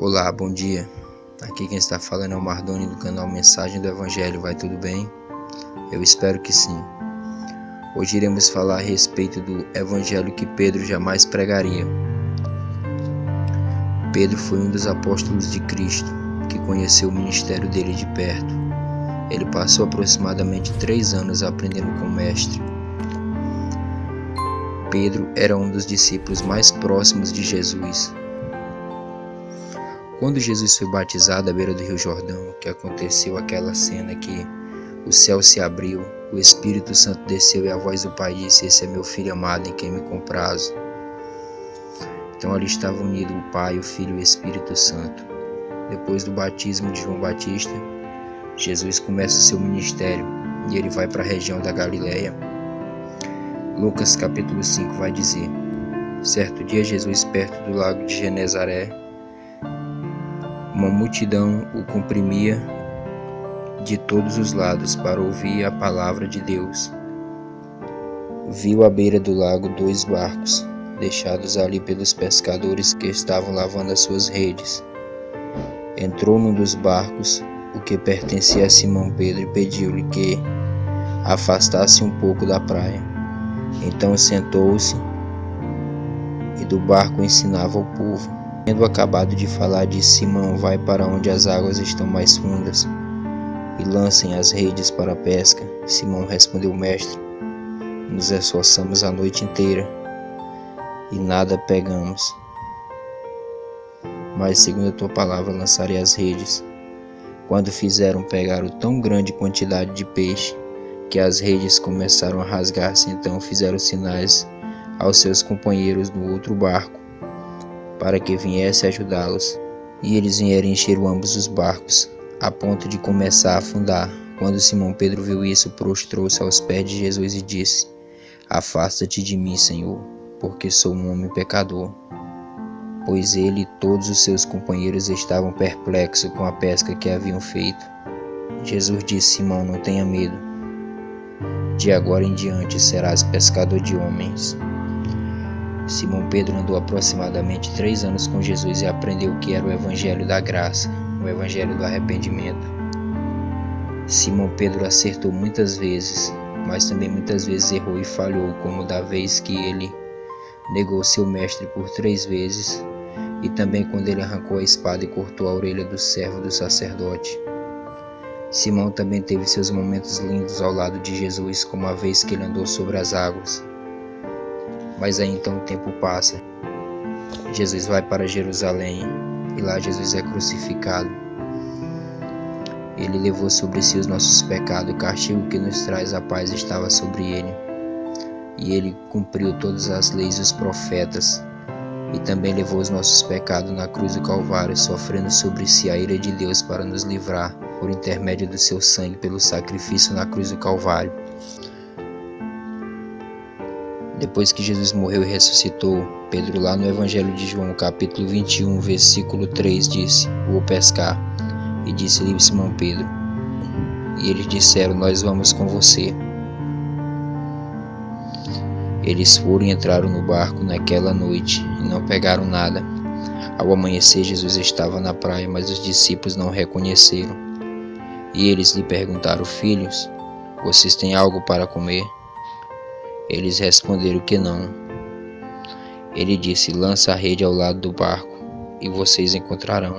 Olá, bom dia. Aqui quem está falando é o Mardoni do canal Mensagem do Evangelho. Vai tudo bem? Eu espero que sim. Hoje iremos falar a respeito do Evangelho que Pedro jamais pregaria. Pedro foi um dos apóstolos de Cristo, que conheceu o ministério dele de perto. Ele passou aproximadamente 3 anos aprendendo com o Mestre. Pedro era um dos discípulos mais próximos de Jesus. Quando Jesus foi batizado à beira do Rio Jordão, que aconteceu aquela cena que o céu se abriu, o Espírito Santo desceu e a voz do Pai disse: "Esse é meu Filho amado em quem me comprazo." Então ali estava unido o Pai, o Filho e o Espírito Santo. Depois do batismo de João Batista, Jesus começa o seu ministério e ele vai para a região da Galileia. Lucas capítulo 5 vai dizer: certo dia Jesus, perto do lago de Genezaré, uma multidão o comprimia de todos os lados para ouvir a palavra de Deus. Viu à beira do lago 2 barcos, deixados ali pelos pescadores que estavam lavando as suas redes. Entrou num dos barcos, o que pertencia a Simão Pedro, e pediu-lhe que afastasse um pouco da praia. Então sentou-se e do barco ensinava ao povo. Tendo acabado de falar, disse: Simão, vai para onde as águas estão mais fundas e lancem as redes para a pesca. Simão respondeu: Mestre, nos esforçamos a noite inteira e nada pegamos, mas segundo a tua palavra lançarei as redes. Quando fizeram, pegaram tão grande quantidade de peixe que as redes começaram a rasgar-se. Então fizeram sinais aos seus companheiros no outro barco para que viesse ajudá-los, e eles vieram encher ambos os barcos, a ponto de começar a afundar. Quando Simão Pedro viu isso, prostrou-se aos pés de Jesus e disse: Afasta-te de mim, Senhor, porque sou um homem pecador. Pois ele e todos os seus companheiros estavam perplexos com a pesca que haviam feito. Jesus disse: Simão, não tenha medo. De agora em diante serás pescador de homens. Simão Pedro andou aproximadamente 3 anos com Jesus e aprendeu o que era o Evangelho da Graça, o Evangelho do arrependimento. Simão Pedro acertou muitas vezes, mas também muitas vezes errou e falhou, como da vez que ele negou seu mestre por 3 vezes, e também quando ele arrancou a espada e cortou a orelha do servo do sacerdote. Simão também teve seus momentos lindos ao lado de Jesus, como a vez que ele andou sobre as águas. Mas aí então o tempo passa. Jesus vai para Jerusalém e lá Jesus é crucificado. Ele levou sobre si os nossos pecados, o castigo que nos traz a paz estava sobre ele. E ele cumpriu todas as leis e os profetas, e também levou os nossos pecados na cruz do Calvário, sofrendo sobre si a ira de Deus para nos livrar, por intermédio do seu sangue, pelo sacrifício na cruz do Calvário. Depois que Jesus morreu e ressuscitou, Pedro, lá no Evangelho de João, capítulo 21, versículo 3, disse: Vou pescar. E disse-lhe Simão Pedro. E eles disseram: Nós vamos com você. Eles foram e entraram no barco naquela noite e não pegaram nada. Ao amanhecer, Jesus estava na praia, mas os discípulos não o reconheceram. E eles lhe perguntaram: Filhos, vocês têm algo para comer? Eles responderam que não. Ele disse: Lança a rede ao lado do barco e vocês encontrarão.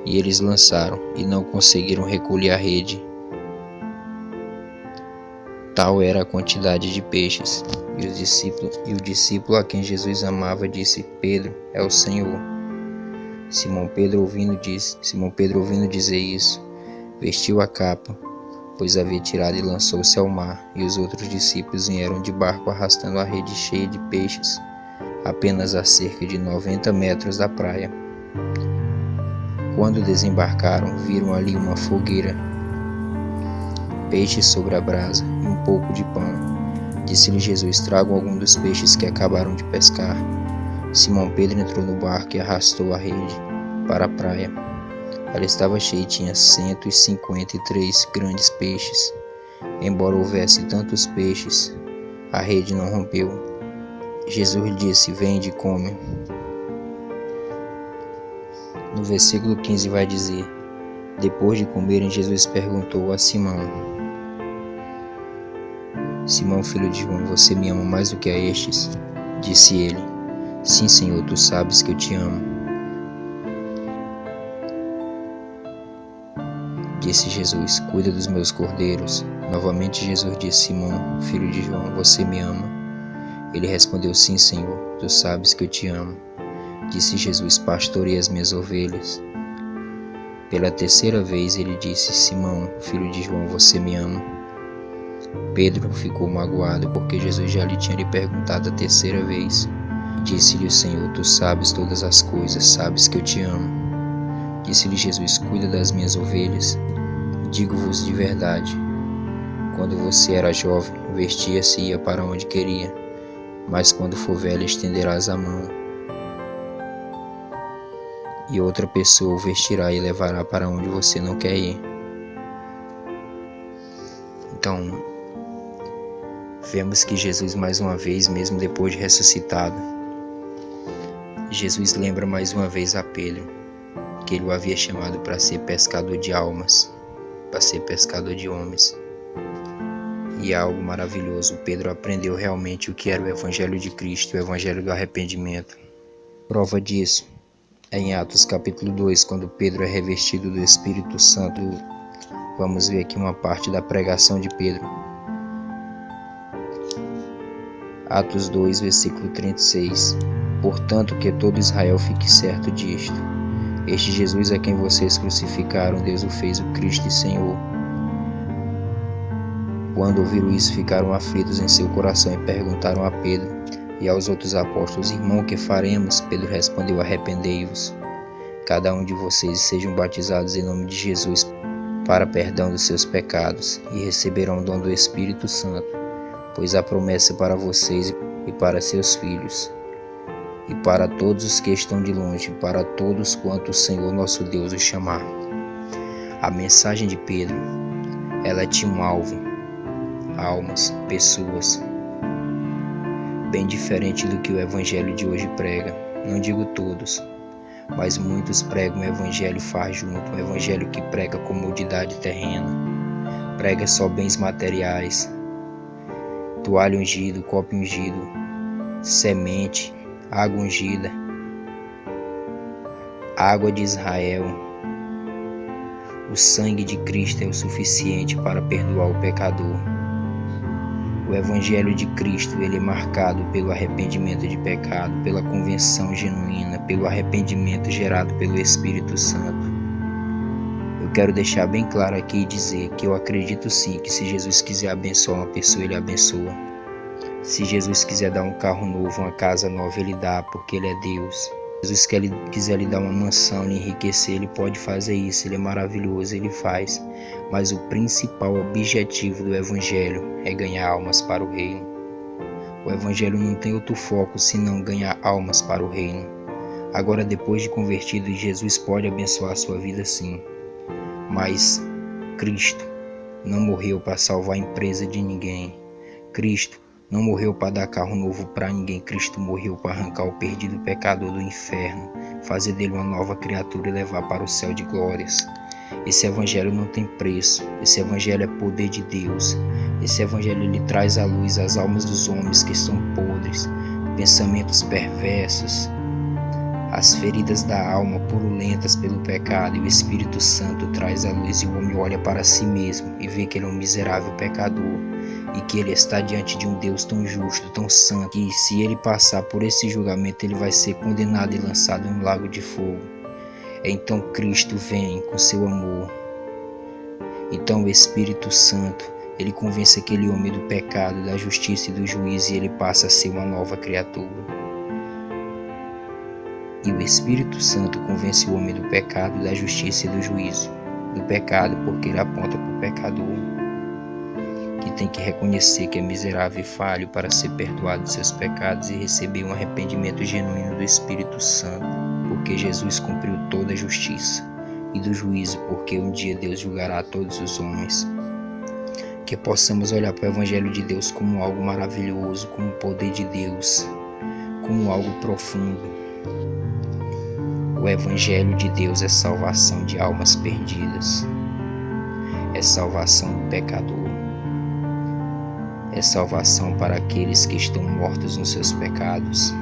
E eles lançaram e não conseguiram recolher a rede. Tal era a quantidade de peixes. E o discípulo a quem Jesus amava disse: Pedro, é o Senhor. Simão Pedro ouvindo dizer isso, vestiu a capa, pois havia tirado, e lançou-se ao mar. E os outros discípulos vieram de barco arrastando a rede cheia de peixes, apenas a cerca de 90 metros da praia. Quando desembarcaram, viram ali uma fogueira, peixes sobre a brasa e um pouco de pão. Disse-lhe Jesus: Tragam algum dos peixes que acabaram de pescar. Simão Pedro entrou no barco e arrastou a rede para a praia. Ela estava cheia e tinha 153 grandes peixes. Embora houvesse tantos peixes, a rede não rompeu. Jesus lhe disse: Vende e come. No versículo 15 vai dizer: depois de comerem, Jesus perguntou a Simão: Simão, filho de João, você me ama mais do que a estes? Disse ele: sim, Senhor, tu sabes que eu te amo. Disse Jesus: cuida dos meus cordeiros. Novamente Jesus disse: Simão, filho de João, você me ama? Ele respondeu: sim, Senhor, tu sabes que eu te amo. Disse Jesus: pastoreia as minhas ovelhas. Pela terceira vez ele disse: Simão, filho de João, você me ama? Pedro ficou magoado porque Jesus já lhe tinha perguntado a terceira vez. Disse-lhe o Senhor: tu sabes todas as coisas, sabes que eu te amo. Disse-lhe Jesus: cuida das minhas ovelhas. Digo-vos de verdade, quando você era jovem, vestia-se e ia para onde queria, mas quando for velho estenderás a mão, e outra pessoa o vestirá e levará para onde você não quer ir. Então, vemos que Jesus, mais uma vez, mesmo depois de ressuscitado, Jesus lembra mais uma vez a Pedro que ele o havia chamado para ser pescador de almas, para ser pescador de homens. E é algo maravilhoso. Pedro aprendeu realmente o que era o Evangelho de Cristo, o Evangelho do arrependimento. Prova disso é em Atos capítulo 2, quando Pedro é revestido do Espírito Santo. Vamos ver aqui uma parte da pregação de Pedro. Atos 2, versículo 36. Portanto, que todo Israel fique certo disto: este Jesus a quem vocês crucificaram, Deus o fez o Cristo e Senhor. Quando ouviram isso, ficaram aflitos em seu coração e perguntaram a Pedro e aos outros apóstolos: irmão, que faremos? Pedro respondeu: arrependei-vos, cada um de vocês, e sejam batizados em nome de Jesus para perdão dos seus pecados, e receberão o dom do Espírito Santo, pois a promessa é para vocês e para seus filhos, e para todos os que estão de longe, para todos quanto o Senhor nosso Deus os chamar. A mensagem de Pedro, ela tinha um alvo: almas, pessoas, bem diferente do que o Evangelho de hoje prega. Não digo todos, mas muitos pregam um evangelho fajuto, um evangelho que prega comodidade terrena, prega só bens materiais, toalha ungido, copo ungido, semente, água ungida, água de Israel. O sangue de Cristo é o suficiente para perdoar o pecador. O Evangelho de Cristo, ele é marcado pelo arrependimento de pecado, pela conversão genuína, pelo arrependimento gerado pelo Espírito Santo. Eu quero deixar bem claro aqui e dizer que eu acredito sim que se Jesus quiser abençoar uma pessoa, ele abençoa. Se Jesus quiser dar um carro novo, uma casa nova, ele dá, porque ele é Deus. Se Jesus quiser lhe dar uma mansão, lhe enriquecer, ele pode fazer isso, ele é maravilhoso, ele faz. Mas o principal objetivo do Evangelho é ganhar almas para o reino. O Evangelho não tem outro foco senão ganhar almas para o reino. Agora, depois de convertido, Jesus pode abençoar a sua vida sim. Mas Cristo não morreu para salvar a empresa de ninguém. Cristo não morreu para dar carro novo para ninguém. Cristo morreu para arrancar o perdido pecador do inferno, fazer dele uma nova criatura e levar para o céu de glórias. Esse evangelho não tem preço. Esse evangelho é poder de Deus. Esse evangelho ele traz à luz as almas dos homens que estão podres, pensamentos perversos, as feridas da alma purulentas pelo pecado, e o Espírito Santo traz à luz, e o homem olha para si mesmo e vê que ele é um miserável pecador e que ele está diante de um Deus tão justo, tão santo, que se ele passar por esse julgamento ele vai ser condenado e lançado em um lago de fogo. Então Cristo vem com seu amor. Então o Espírito Santo, ele convence aquele homem do pecado, da justiça e do juízo, e ele passa a ser uma nova criatura. E o Espírito Santo convence o homem do pecado, da justiça e do juízo. Do pecado, porque ele aponta para o pecador, que tem que reconhecer que é miserável e falho para ser perdoado de seus pecados e receber um arrependimento genuíno do Espírito Santo, porque Jesus cumpriu toda a justiça, e do juízo, porque um dia Deus julgará todos os homens. Que possamos olhar para o Evangelho de Deus como algo maravilhoso, como o poder de Deus, como algo profundo. O O Evangelho de Deus é salvação de almas perdidas, é salvação do pecador, é salvação para aqueles que estão mortos nos seus pecados.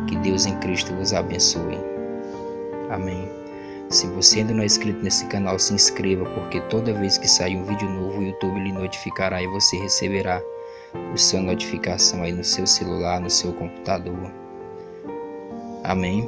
Que Deus em Cristo vos abençoe. Amém. Se você ainda não é inscrito nesse canal, se inscreva, porque toda vez que sair um vídeo novo, o YouTube lhe notificará e você receberá a sua notificação aí no seu celular, no seu computador. Amém.